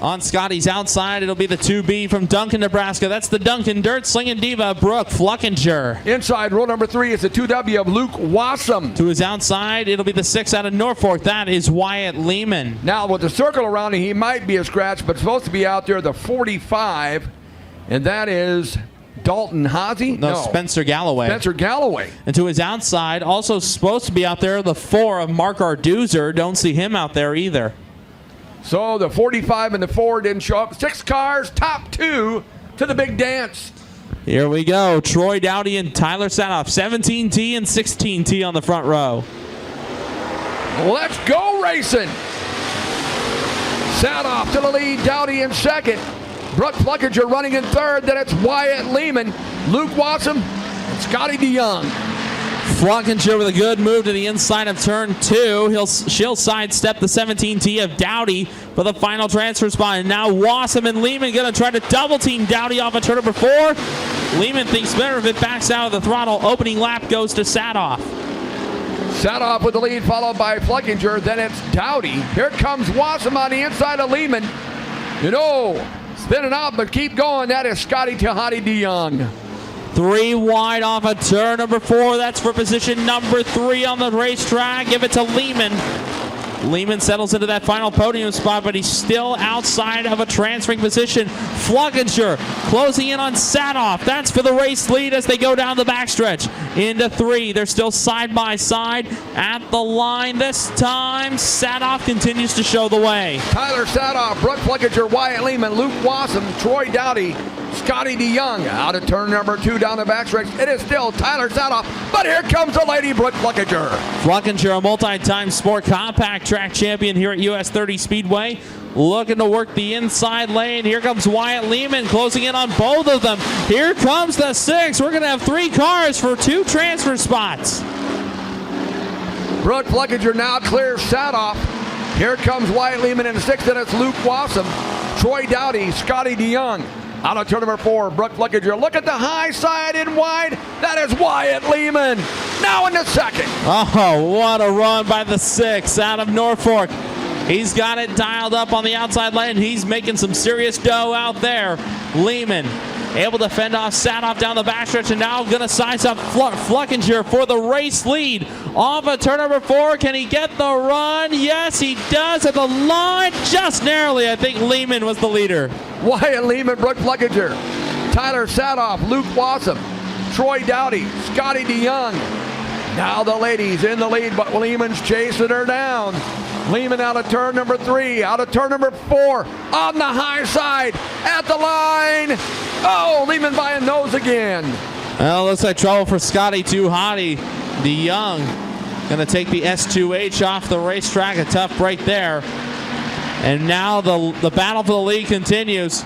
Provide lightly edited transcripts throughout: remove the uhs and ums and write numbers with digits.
On Scotty's outside, it'll be the 2B from Duncan, Nebraska. That's the Duncan Dirt Slinging Diva, Brooke Fluckinger. Inside, row number 3 is the 2W of Luke Wassam. To his outside, it'll be the 6 out of Norfolk. That is Wyatt Lehman. Now, with the circle around him, he might be a scratch, but supposed to be out there the 45, and that is Dalton Hazy? No, Spencer Galloway. Spencer Galloway. And to his outside, also supposed to be out there, the 4 of Mark Arduzer. Don't see him out there either. So the 45 and the 4 didn't show up. 6 cars, top 2 to the big dance. Here we go. Troy Dowdy and Tyler Sadoff. 17T and 16T on the front row. Let's go racing. Sadoff to the lead. Dowdy in second. Brooke Fluckinger running in third. Then it's Wyatt Lehman, Luke Wassam, and Scotty DeYoung. Fluckinger with a good move to the inside of turn 2. She'll sidestep the 17T of Dowdy for the final transfer spot. And now Wassam and Lehman going to try to double team Dowdy off of turn number 4. Lehman thinks better of it, backs out of the throttle. Opening lap goes to Sadoff. Sadoff with the lead, followed by Fluckinger. Then it's Dowdy. Here comes Wassam on the inside of Lehman. Spinning out, but keep going. That is Scotty Tahati DeYoung. 3 wide off of turn number 4. That's for position number 3 on the racetrack. Give it to Lehman. Lehman settles into that final podium spot, but he's still outside of a transferring position. Fluckinger closing in on Sadoff. That's for the race lead as they go down the backstretch. Into 3. They're still side by side at the line. This time, Sadoff continues to show the way. Tyler Sadoff, Brooke Fluckinger, Wyatt Lehman, Luke Wassam, Troy Dowdy, Scotty DeYoung out of turn number 2 down the backstretch. It is still Tyler Sadoff, but here comes the lady, Brooke Fluckinger. Fluckinger, a multi-time sport compact track champion here at US 30 Speedway, looking to work the inside lane. Here comes Wyatt Lehman closing in on both of them. Here comes the 6. We're going to have 3 cars for 2 transfer spots. Brooke Fluckinger now clears Sadoff. Here comes Wyatt Lehman in the 6th, and it's Luke Wassam, Troy Dowdy, Scotty DeYoung. Out of turn number 4, Brooke Fluckinger. Look at the high side in wide. That is Wyatt Lehman. Now in the 2nd. Oh, what a run by the 6 out of Norfolk. He's got it dialed up on the outside lane. He's making some serious dough out there. Lehman able to fend off Sadoff down the backstretch, and now going to size up Fluckinger for the race lead. Off of turn number 4, can he get the run? Yes, he does at the line, just narrowly. I think Lehman was the leader. Wyatt Lehman, Brooke Fluckinger, Tyler Sadoff, Luke Wassam, Troy Dowdy, Scotty DeYoung. Now the ladies in the lead, but Lehman's chasing her down. Lehman out of turn number 3, out of turn number 4, on the high side, at the line. Oh, Lehman by a nose again. Well, looks like trouble for Scotty Tahati DeYoung. Going to take the S2H off the racetrack. A tough break there. And now the battle for the lead continues.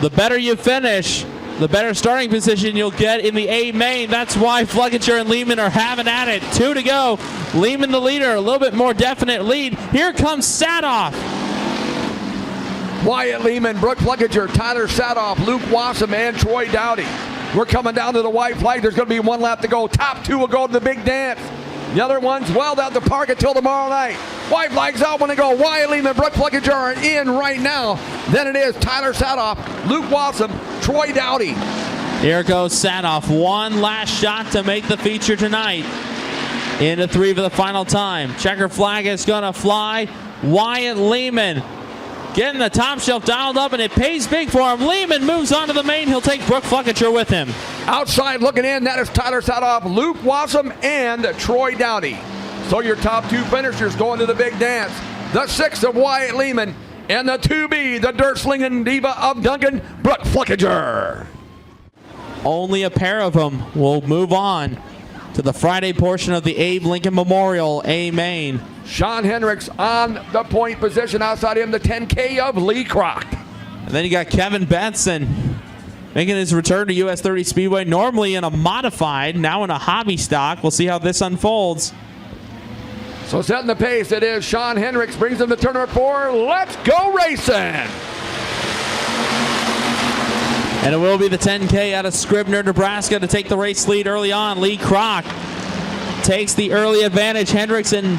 The better you finish, the better starting position you'll get in the A main. That's why Fluckinger and Lehman are having at it. 2 to go. Lehman the leader, a little bit more definite lead. Here comes Sadoff. Wyatt Lehman, Brooke Fluckinger, Tyler Sadoff, Luke Wassam, and Troy Dowdy. We're coming down to the white flag. There's going to be 1 lap to go. Top 2 will go to the big dance. The other ones well down the park until tomorrow night. White flags out when they go. Wyatt Lehman, Brooke Fluckinger are in right now. Then it is Tyler Sadoff, Luke Wassam, Troy Dowdy. Here goes Sadoff. 1 last shot to make the feature tonight. Into 3 for the final time. Checker flag is going to fly. Wyatt Lehman getting the top shelf dialed up, and it pays big for him. Lehman moves on to the main. He'll take Brooke Fluckinger with him. Outside looking in, that is Tyler Sadoff, Luke Wassam, and Troy Dowdy. So your top 2 finishers going to the big dance. The 6 of Wyatt Lehman, and the 2B, the dirt slinging diva of Duncan, Brooke Fluckinger. Only a pair of them will move on to the Friday portion of the Abe Lincoln Memorial A main. Sean Hendricks on the point position. Outside him, the 10K of Lee Kroc. And then you got Kevin Benson making his return to US 30 Speedway, normally in a modified, now in a hobby stock. We'll see how this unfolds. So setting the pace, it is Sean Hendricks, brings him to turn number 4. Let's go racing! And it will be the 10K out of Scribner, Nebraska to take the race lead early on. Lee Kroc takes the early advantage. Hendricks and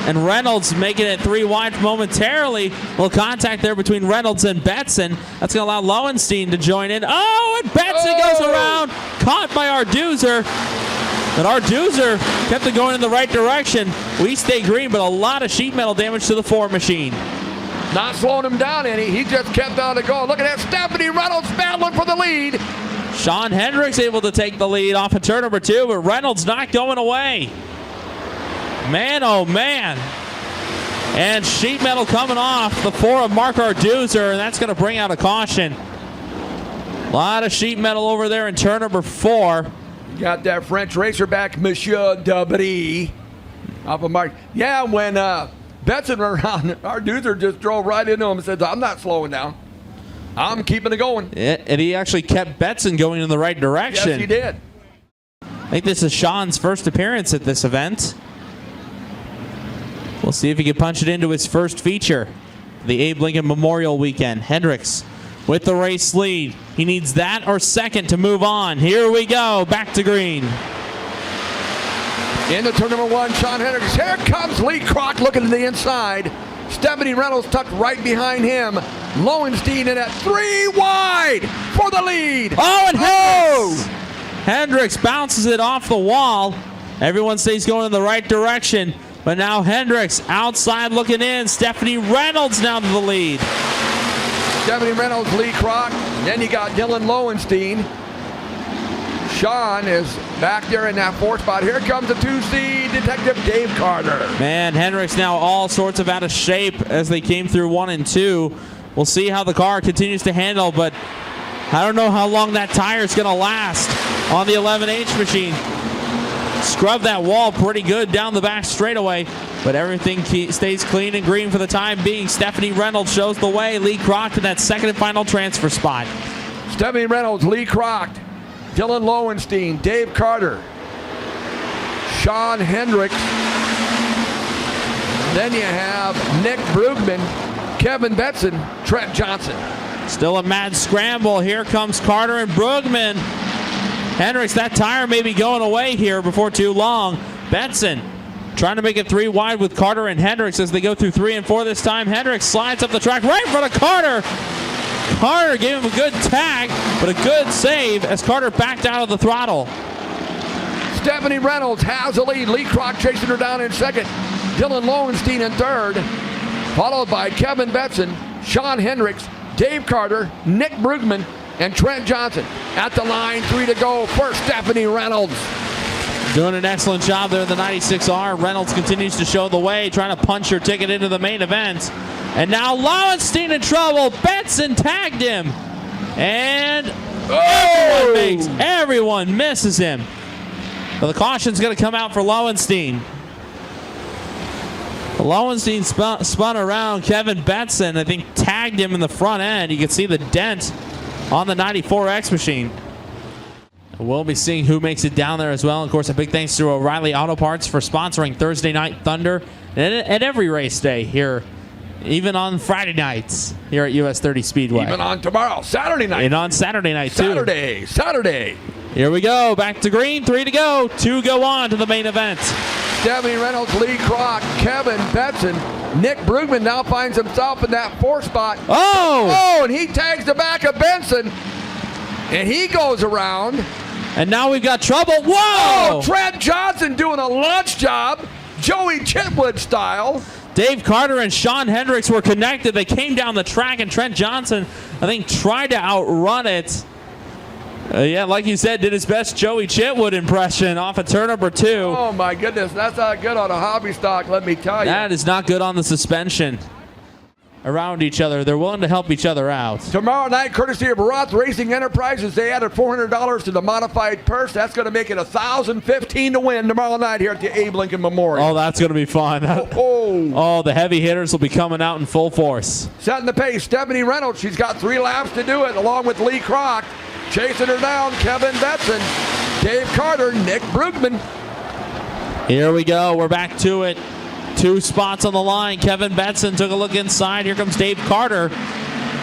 and Reynolds making it 3 wide momentarily. A little contact there between Reynolds and Betson. That's going to allow Lowenstein to join in. Oh, and Betson goes around, caught by Arduzer. But Arduzer kept it going in the right direction. We stay green, but a lot of sheet metal damage to the Ford machine. Not slowing him down any. He just kept on to go. Look at that. Stephanie Reynolds battling for the lead. Sean Hendricks able to take the lead off of turn number 2, but Reynolds not going away. Man, oh man. And sheet metal coming off the 4 of Mark Arduzer, and that's going to bring out a caution. A lot of sheet metal over there in turn number 4. Got that French racerback, Monsieur Debris, off of Mark. Yeah, when Betson went around, Arduzer just drove right into him and said, I'm not slowing down. I'm keeping it going. Yeah, and he actually kept Betson going in the right direction. Yes, he did. I think this is Sean's first appearance at this event. We'll see if he can punch it into his first feature. The Abe Lincoln Memorial weekend. Hendricks with the race lead. He needs that or second to move on. Here we go, back to green. Into turn number 1, Sean Hendricks. Here comes Lee Kroc looking to the inside. Stephanie Reynolds tucked right behind him. Lowenstein in at 3 wide for the lead. Oh, and Hendricks bounces it off the wall. Everyone stays going in the right direction. But now Hendricks outside looking in. Stephanie Reynolds now to the lead. Stephanie Reynolds, Lee Kroc. Then you got Dylan Lowenstein. Sean is back there in that 4th spot. Here comes the 2 seed Detective Dave Carter. Man, Hendricks now all sorts of out of shape as they came through 1 and 2. We'll see how the car continues to handle, but I don't know how long that tire is going to last on the 11H machine. Scrubbed that wall pretty good down the back straightaway, but everything stays clean and green for the time being. Stephanie Reynolds shows the way. Lee Kroc in that 2nd and final transfer spot. Stephanie Reynolds, Lee Kroc, Dylan Lowenstein, Dave Carter, Sean Hendricks. Then you have Nick Brugman, Kevin Betson, Trent Johnson. Still a mad scramble. Here comes Carter and Brugman. Hendricks, that tire may be going away here before too long. Betson trying to make it 3 wide with Carter and Hendricks as they go through 3 and 4 this time. Hendricks slides up the track right in front of Carter. Carter gave him a good tag, but a good save as Carter backed out of the throttle. Stephanie Reynolds has the lead. Lee Kroc chasing her down in 2nd. Dylan Lowenstein in 3rd. Followed by Kevin Betson, Sean Hendricks, Dave Carter, Nick Brugman, and Trent Johnson. At the line, 3 to go for Stephanie Reynolds. Doing an excellent job there in the 96R. Reynolds continues to show the way, trying to punch her ticket into the main event. And now Lowenstein in trouble. Betson tagged him. And everyone misses him. But the caution's going to come out for Lowenstein. Lowenstein spun around. Kevin Betson, I think, tagged him in the front end. You can see the dent on the 94X machine. We'll be seeing who makes it down there as well. Of course, a big thanks to O'Reilly Auto Parts for sponsoring Thursday Night Thunder and every race day here, even on Friday nights here at US 30 Speedway. Even on tomorrow, Saturday night. And on Saturday night, too. Saturday. Here we go. Back to green. 3 to go. 2 go on to the main event. Stephanie Reynolds, Lee Kroc, Kevin Betson. Nick Brugman now finds himself in that 4th spot. Oh, and he tags the back of Benson. And he goes around. And now we've got trouble. Whoa! Oh, Trent Johnson doing a launch job, Joey Chitwood style. Dave Carter and Sean Hendricks were connected. They came down the track, and Trent Johnson, I think, tried to outrun it. Yeah, like you said, did his best Joey Chitwood impression off of turn number 2. Oh, my goodness. That's not good on a hobby stock, let me tell you. That is not good on the suspension. Around each other. They're willing to help each other out. Tomorrow night, courtesy of Roth Racing Enterprises, they added $400 to the modified purse. That's going to make it $1,015 to win tomorrow night here at the Abe Lincoln Memorial. Oh, that's going to be fun. Oh, the heavy hitters will be coming out in full force. Setting the pace, Stephanie Reynolds. She's got 3 laps to do it, along with Lee Kroc. Chasing her down, Kevin Betson, Dave Carter, Nick Brugman. Here we go. We're back to it. 2 spots on the line. Kevin Betson took a look inside. Here comes Dave Carter.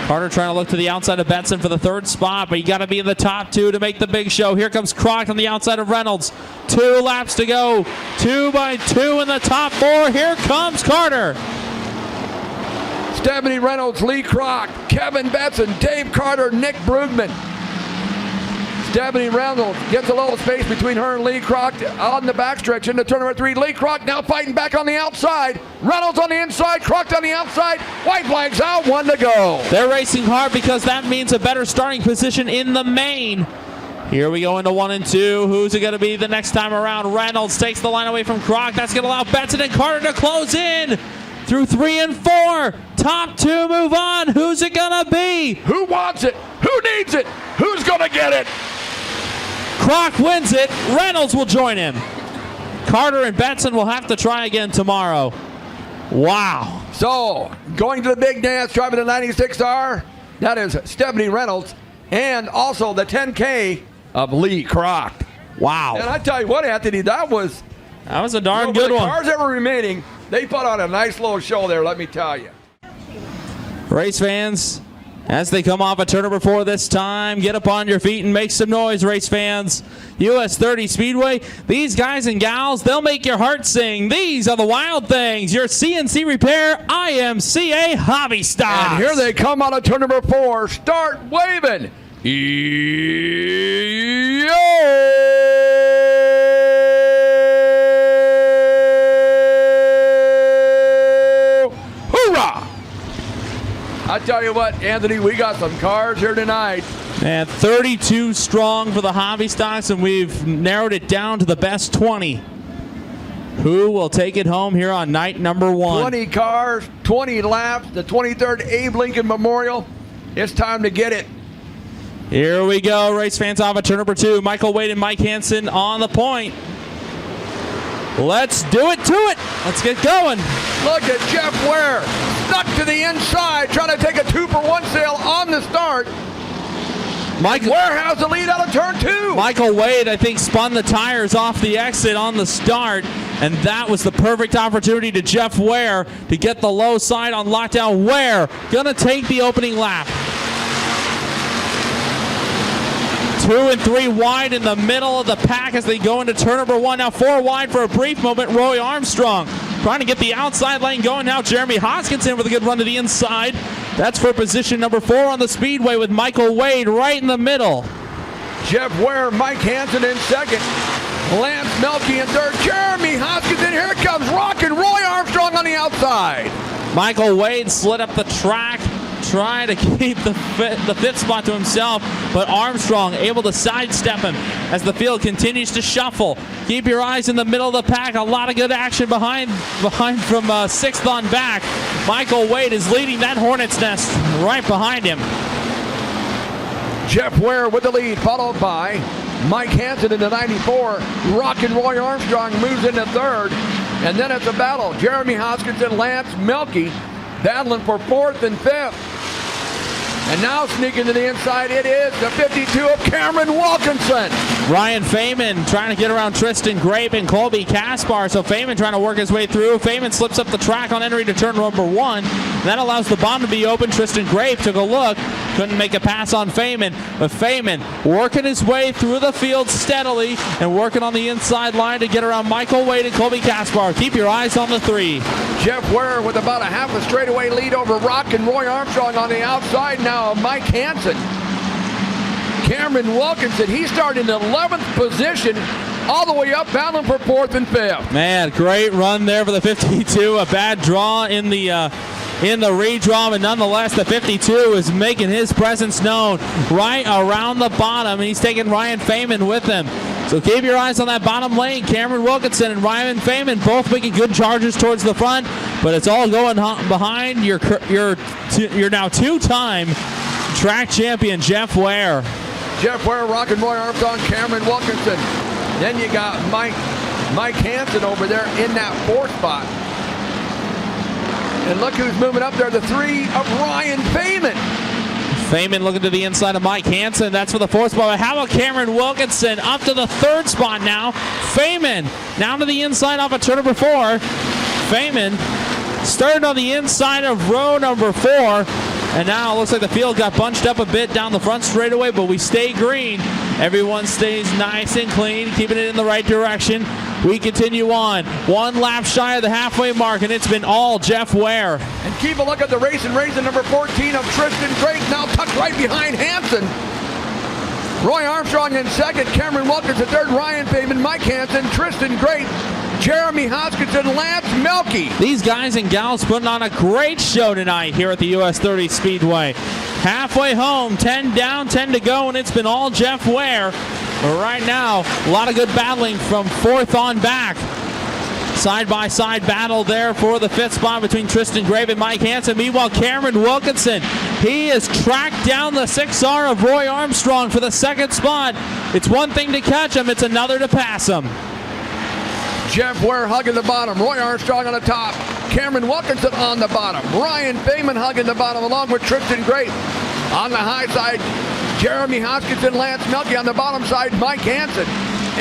Carter trying to look to the outside of Benson for the third spot, but you got to be in the top 2 to make the big show. Here comes Croc on the outside of Reynolds. 2 laps to go. 2 by 2 in the top 4. Here comes Carter. Stephanie Reynolds, Lee Kroc, Kevin Benson, Dave Carter, Nick Brugman. Stephanie Reynolds gets a little space between her and Lee Kroc on the backstretch into turn number 3. Lee Kroc now fighting back on the outside. Reynolds on the inside, Kroc on the outside. White flags out, 1 to go. They're racing hard because that means a better starting position in the main. Here we go into 1 and 2. Who's it going to be the next time around? Reynolds takes the line away from Kroc. That's going to allow Benson and Carter to close in through 3 and 4. Top 2 move on. Who's it going to be? Who wants it? Who needs it? Who's going to get it? Kroc wins it. Reynolds will join him. Carter and Benson will have to try again tomorrow. Wow. So, going to the big dance, driving the 96R, that is Stephanie Reynolds, and also the 10K of Lee Kroc. Wow. And I tell you what, Anthony, that was a darn good one. The cars that were remaining, they put on a nice little show there, let me tell you. Race fans, as they come off of turn number 4 this time, get up on your feet and make some noise, race fans. US 30 Speedway, these guys and gals, they'll make your heart sing. These are the Wild Things, your CNC Repair IMCA Hobby Stock. And here they come out of turn number 4. Start waving. Yo! Hoorah! I tell you what, Anthony, we got some cars here tonight. And 32 strong for the Hobby Stocks, and we've narrowed it down to the best 20. Who will take it home here on night number 1? 20 cars, 20 laps, the 23rd Abe Lincoln Memorial. It's time to get it. Here we go, race fans, off of turn number 2. Michael Wade and Mike Hansen on the point. Let's do it to it. Let's get going. Look at Jeff Ware, stuck to the inside, trying to take a 2-for-1 sale on the start. Ware has the lead out of turn 2. Michael Wade, I think, spun the tires off the exit on the start, and that was the perfect opportunity to Jeff Ware to get the low side on lockdown. Ware gonna take the opening lap. 2 and 3 wide in the middle of the pack as they go into turn number 1. Now 4 wide for a brief moment. Roy Armstrong trying to get the outside lane going now. Jeremy Hoskinson with a good run to the inside. That's for position number 4 on the Speedway with Michael Wade right in the middle. Jeff Ware, Mike Hansen in second. Lance Melke in third. Jeremy Hoskinson. Here comes Rockin' Roy Armstrong on the outside. Michael Wade slid up the track, trying to keep the fifth spot to himself, but Armstrong able to sidestep him as the field continues to shuffle. Keep your eyes in the middle of the pack. A lot of good action behind from 6th on back. Michael Wade is leading that Hornet's Nest right behind him. Jeff Ware with the lead, followed by Mike Hansen in the 94. Rockin' Roy Armstrong moves into third. And then it's a battle. Jeremy Hoskinson, Lance Melke battling for 4th and 5th. And now sneaking to the inside, it is the 52 of Cameron Wilkinson. Ryan Feynman trying to get around Tristan Grape and Colby Kaspar. So Feynman trying to work his way through. Feynman slips up the track on entry to turn number 1. That allows the bottom to be open. Tristan Grape took a look. Couldn't make a pass on Feynman. But Feynman working his way through the field steadily and working on the inside line to get around Michael Wade and Colby Kaspar. Keep your eyes on the 3. Jeff Ware with about a half a straightaway lead over Rockin' Roy Armstrong on the outside now. Mike Hansen. Cameron Wilkinson, he started in 11th position all the way up, battling for 4th and 5th. Man, great run there for the 52. A bad draw in the redraw, but nonetheless, the 52 is making his presence known right around the bottom, and he's taking Ryan Feynman with him. So keep your eyes on that bottom lane. Cameron Wilkinson and Ryan Feynman both making good charges towards the front, but it's all going behind your now 2-time track champion Jeff Ware. Jeff Ware, Rockin' Roy Armstrong, Cameron Wilkinson. Then you got Mike Hansen over there in that 4th spot. And look who's moving up there, the 3 of Ryan Feynman. Feynman looking to the inside of Mike Hansen. That's for the 4th spot. But how about Cameron Wilkinson up to the 3rd spot now? Feynman now to the inside off of turn number 4. Feynman started on the inside of row number 4. And now it looks like the field got bunched up a bit down the front straightaway, but we stay green. Everyone stays nice and clean, keeping it in the right direction. We continue on. 1 lap shy of the halfway mark, and it's been all Jeff Ware. And keep a look at the race number 14 of Tristan Drake, now tucked right behind Hansen. Roy Armstrong in second, Cameron Wilkins in third, Ryan Payman, Mike Hansen, Tristan Drake, Jeremy Hoskinson, Lance Melke. These guys and gals putting on a great show tonight here at the US 30 Speedway. Halfway home, 10 down, 10 to go, and it's been all Jeff Ware. But right now, a lot of good battling from fourth on back. Side-by-side battle there for the fifth spot between Tristan Grave and Mike Hansen. Meanwhile, Cameron Wilkinson, he has tracked down the 6R of Roy Armstrong for the second spot. It's one thing to catch him, it's another to pass him. Jeff Ware hugging the bottom, Roy Armstrong on the top, Cameron Wilkinson on the bottom, Ryan Payman hugging the bottom along with Tristan Grave. On the high side, Jeremy Hoskinson, Lance Melke. On the bottom side, Mike Hansen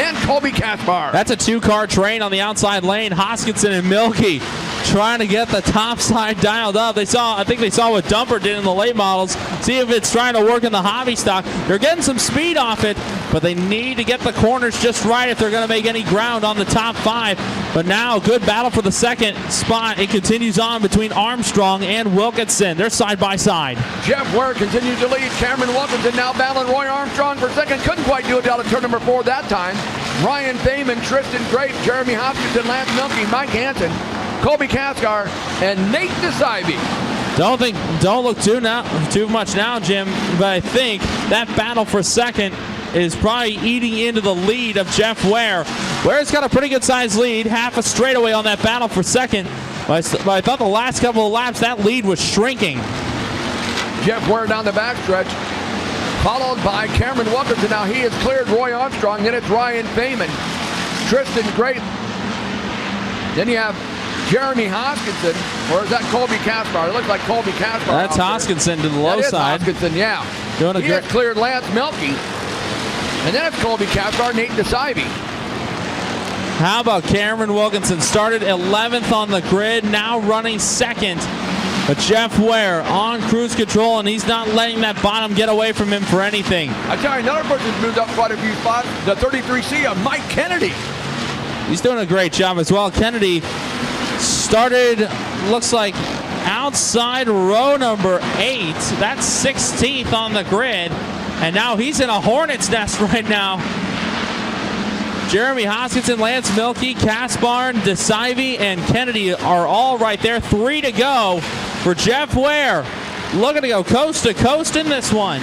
and Colby Kaspar. That's a 2-car train on the outside lane. Hoskinson and Milky trying to get the top side dialed up. I think they saw what Dumper did in the late models. See if it's trying to work in the hobby stock. They're getting some speed off it, but they need to get the corners just right if they're going to make any ground on the top 5. But now, good battle for the second spot. It continues on between Armstrong and Wilkinson. They're side by side. Jeff Ware continues to lead. Cameron Wilkinson now battling Roy Armstrong for second. Couldn't quite do it out of turn number 4 that time. Ryan Payman, Tristan Grape, Jeremy Hoskinson, Lance Melke, Mike Hansen, Colby Kaspar, and Nate DeSivey. Don't look too much now, Jim, but I think that battle for second is probably eating into the lead of Jeff Ware. Ware's got a pretty good sized lead, half a straightaway on that battle for second. But I thought the last couple of laps that lead was shrinking. Jeff Ware down the backstretch, followed by Cameron Wilkinson. Now he has cleared Roy Armstrong. Then it's Ryan Payman, Tristan Grape. Then you have Jeremy Hoskinson, or is that Colby Kaspar? It looks like Colby Kaspar. That's Hoskinson to the low side. Hoskinson, yeah. He has cleared Lance Melke. And then it's Colby Kaspar, Nate DeSivey. How about Cameron Wilkinson? Started 11th on the grid, now running second. But Jeff Ware on cruise control, and he's not letting that bottom get away from him for anything. I tell you, another person's moved up quite a few spots. The 33C of Mike Kennedy. He's doing a great job as well. Kennedy started, looks like, outside row number 8. That's 16th on the grid. And now he's in a hornet's nest right now. Jeremy Hoskinson, Lance Melke, Kaspar, DeSivey, and Kennedy are all right there. 3 to go for Jeff Ware. Looking to go coast to coast in this one.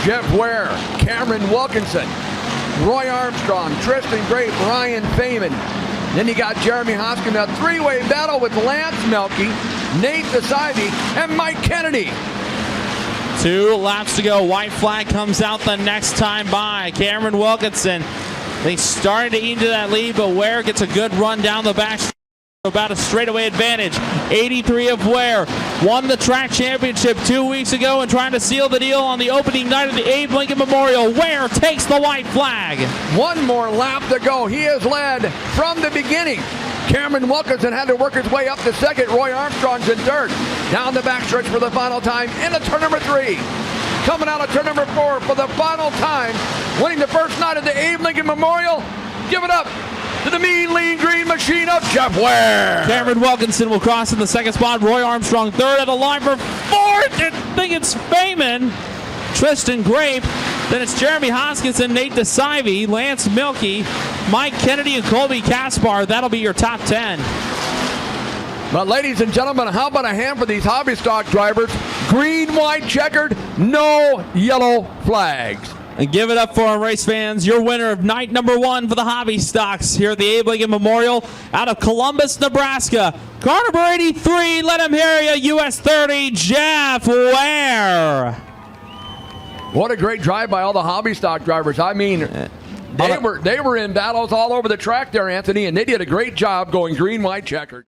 Jeff Ware, Cameron Wilkinson, Roy Armstrong, Tristan Grape, Ryan Payman. Then you got Jeremy Hoskinson, a 3-way battle with Lance Melke, Nate DeSivey, and Mike Kennedy. 2 laps to go. White flag comes out the next time by. Cameron Wilkinson. They started to eat into that lead, but Ware gets a good run down the back. About a straightaway advantage. 83 of Ware won the track championship 2 weeks ago and trying to seal the deal on the opening night of the Abe Lincoln Memorial. Ware takes the white flag. 1 more lap to go. He has led from the beginning. Cameron Wilkinson had to work his way up to second. Roy Armstrong's in third. Down the backstretch for the final time into turn number 3. Coming out of turn number 4 for the final time. Winning the first night of the Abe Lincoln Memorial. Give it up to the mean, lean, green machine of Jeff Ware. Cameron Wilkinson will cross in the second spot. Roy Armstrong third, at the line for fourth. I think it's Payman, Tristan Grape. Then it's Jeremy Hoskinson, Nate DeSivey, Lance Melke, Mike Kennedy, and Colby Kaspar. That'll be your top 10. But ladies and gentlemen, how about a hand for these hobby stock drivers? Green, white, checkered, no yellow flags. And give it up for our race fans. Your winner of night number 1 for the hobby stocks here at the Abe Lincoln Memorial out of Columbus, Nebraska. Car number 83, let him hear you, US 30, Jeff Ware. What a great drive by all the hobby stock drivers. I mean, they were in battles all over the track there, Anthony, and they did a great job going green, white, checkered.